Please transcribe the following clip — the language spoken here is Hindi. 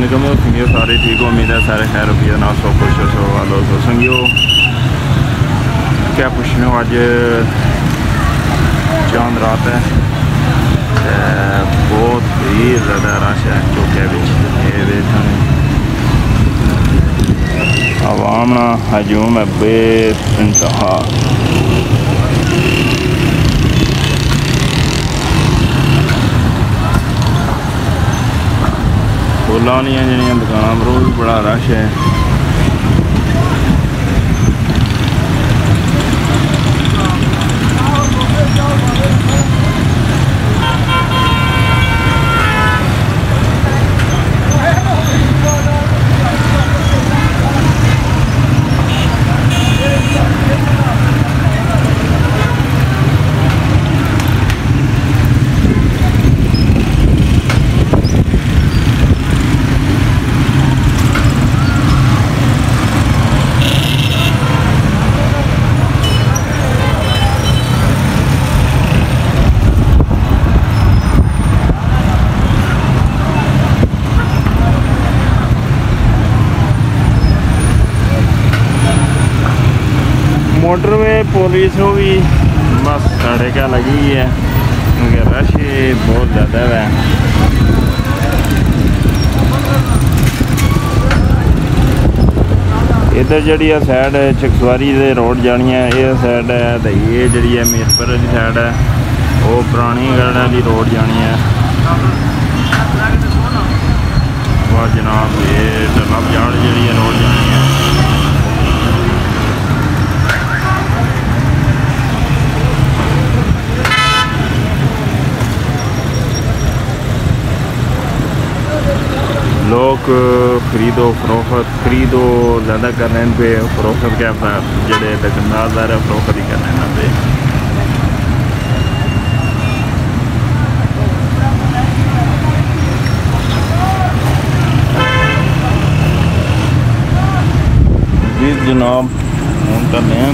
अस्सलामुअलैकुम संगियो, सारे ठीक हो। उम्मीद है सारे खैर रुपये ना सौ खुश सौ वालो। तो संगियो क्या पूछने, अज चांद रात है, बहुत ही ज़्यादा रश है चौके आवाम ना हजूम है बेइंतहा। फुलों जी दुकान पर भी बड़ा रश है। मोटरवे पुलिस भी बस साढ़े क्या लगी है क्योंकि रश बहुत ज़्यादा है। इधर जी साइड चकसवारी दे रोड जानी है, ये साइड है तो ये जी है मीरपुर की साइड है, वो पुरानी गढ़ वाली रोड जानी है। वह जनाब ये लब जाड़ जी रोड जानी है। लोग खरीदो फरोख्त ज़्यादा कर रहे हैं पे, फरोख्त क्या जोड़े दुकानदार है फरोख्त ही कर रहे हैं पे। जी जनाब हम करने हैं